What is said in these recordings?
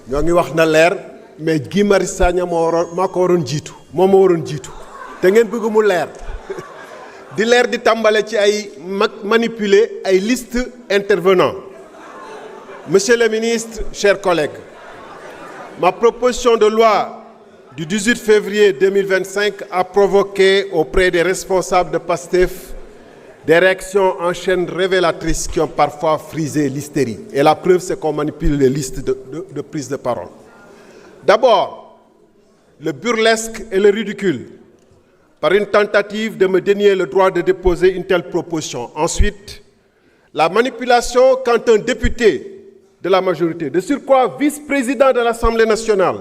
ñoo ngi wax na leer mais Guy Marius Sagna maa ko waroon jiitu moo ma waroon jiitu te ngeen bëgg mu leer di leer di tàmbale ci ay manipuler ay liste intervenants. Monsieur le ministre, chers collègues, ma proposition de loi du 18 février 2025 a provoqué auprès des responsables de PASTEF des réactions en chaîne révélatrices qui ont parfois frisé l'hystérie. Et la preuve, c'est qu'on manipule les listes de prise de parole. D'abord, le burlesque et le ridicule, par une tentative de me dénier le droit de déposer une telle proposition. Ensuite, la manipulation quand un député de la majorité, de surcroît vice-président de l'Assemblée nationale,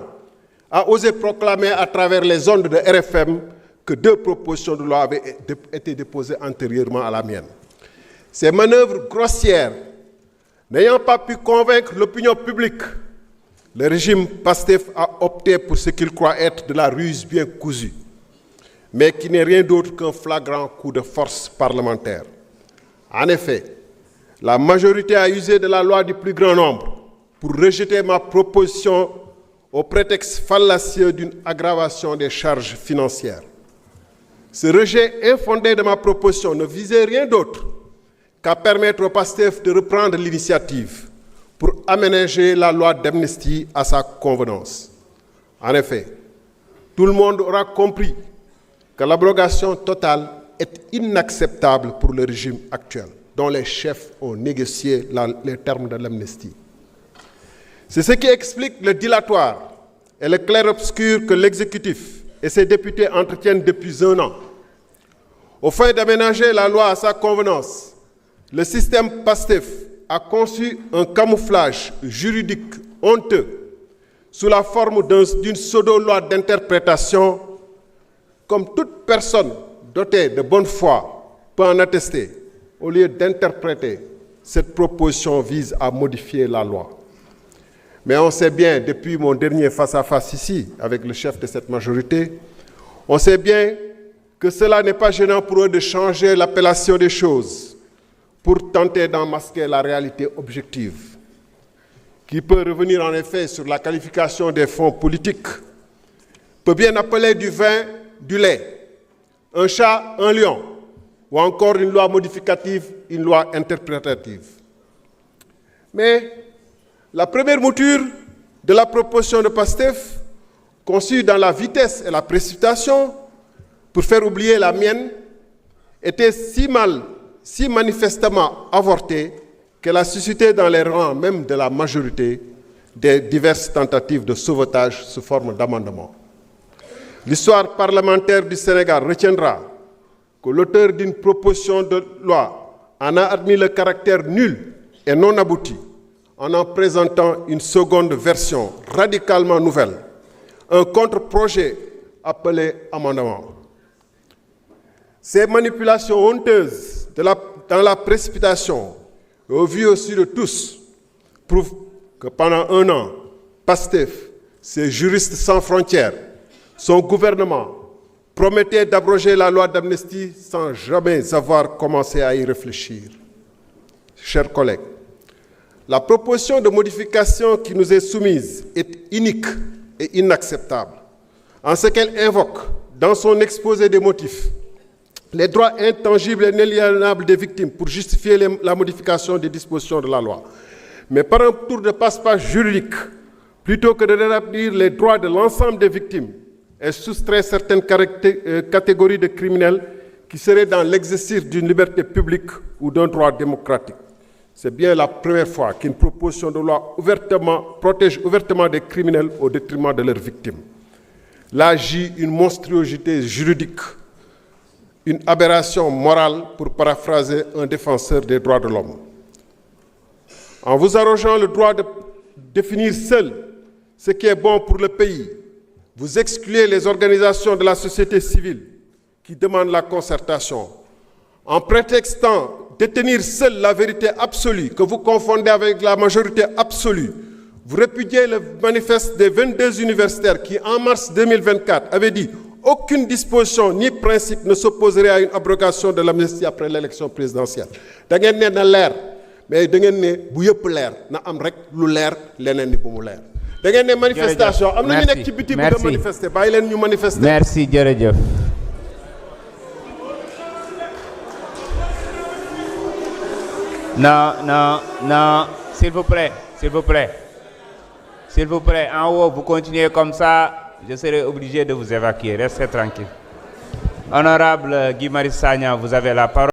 a osé proclamer à travers les ondes de RFM que 2 propositions de loi avaient été déposées antérieurement à la mienne. Ces manœuvres grossières, n'ayant pas pu convaincre l'opinion publique, le régime PASTEF a opté pour ce qu'il croit être de la ruse bien cousue, mais qui n'est rien d'autre qu'un flagrant coup de force parlementaire. En effet, la majorité a usé de la loi du plus grand nombre pour rejeter ma proposition au prétexte fallacieux d'une aggravation des charges financières. Ce rejet infondé de ma proposition ne visait rien d'autre qu'à permettre au PASTEF de reprendre l'initiative pour aménager la loi d'amnistie à sa convenance. En effet, tout le monde aura compris que l'abrogation totale est inacceptable pour le régime actuel, dont les chefs ont négocié les termes de l'amnistie. C'est ce qui explique le dilatoire et le clair-obscur que l'exécutif et ses députés entretiennent depuis 1 an. Au fin d'aménager la loi à sa convenance, le système PASTEF a conçu un camouflage juridique honteux sous la forme d'une pseudo-loi d'interprétation. Comme toute personne dotée de bonne foi peut en attester, au lieu d'interpréter, cette proposition vise à modifier la loi. Mais on sait bien, depuis mon dernier face-à-face ici, avec le chef de cette majorité, on sait bien que cela n'est pas gênant pour eux de changer l'appellation des choses pour tenter d'en masquer la réalité objective, qui peut revenir en effet sur la qualification des fonds politiques, peut bien appeler du vin, du lait, un chat, un lion, ou encore une loi modificative, une loi interprétative. Mais la première mouture de la proposition de PASTEF, conçue dans la vitesse et la précipitation pour faire oublier la mienne, était si manifestement avortée qu'elle a suscité dans les rangs même de la majorité des diverses tentatives de sauvetage sous forme d'amendement. L'histoire parlementaire du Sénégal retiendra que l'auteur d'une proposition de loi en a admis le caractère nul et non abouti en présentant une seconde version radicalement nouvelle, un contre-projet appelé amendement. Ces manipulations honteuses dans la précipitation, au vu aussi de tous, prouvent que pendant 1 an, PASTEF, ces juristes sans frontières, son gouvernement promettait d'abroger la loi d'amnistie sans jamais avoir commencé à y réfléchir. Chers collègues, la proposition de modification qui nous est soumise est inique et inacceptable, en ce qu'elle invoque, dans son exposé des motifs, les droits intangibles et inaliénables des victimes pour justifier la modification des dispositions de la loi. Mais par un tour de passe-passe juridique, plutôt que de rétablir les droits de l'ensemble des victimes, elle soustrait certaines catégories de criminels qui seraient dans l'exercice d'une liberté publique ou d'un droit démocratique. C'est bien la première fois qu'une proposition de loi protège ouvertement des criminels au détriment de leurs victimes. Là agit une monstruosité juridique, une aberration morale, pour paraphraser un défenseur des droits de l'homme. En vous arrogeant le droit de définir seul ce qui est bon pour le pays, vous excluez les organisations de la société civile qui demandent la concertation. En prétextant détenir seule la vérité absolue, que vous confondez avec la majorité absolue, vous répudiez le manifeste des 22 universitaires qui, en mars 2024, avaient dit « Aucune disposition ni principe ne s'opposerait à une abrogation de l'amnistie après l'élection présidentielle. » Da ngeen ne na leer, mais da ngeen ne bu yëpp leer na am rek lu leer leneen ni bu mu leer. da ngeen ne manifestation am na ñu Merci. nekk ci biti bëgg a manifester bàyyi leen ñu manifester. Merci jërëjëf. Non, non, non, s'il vous plaît, s'il vous plaît. S'il vous plaît, en haut, vous continuez comme ça, je serai obligé de vous évacuer. Restez tranquille. Honorable Guy Marius Sagna, vous avez la parole.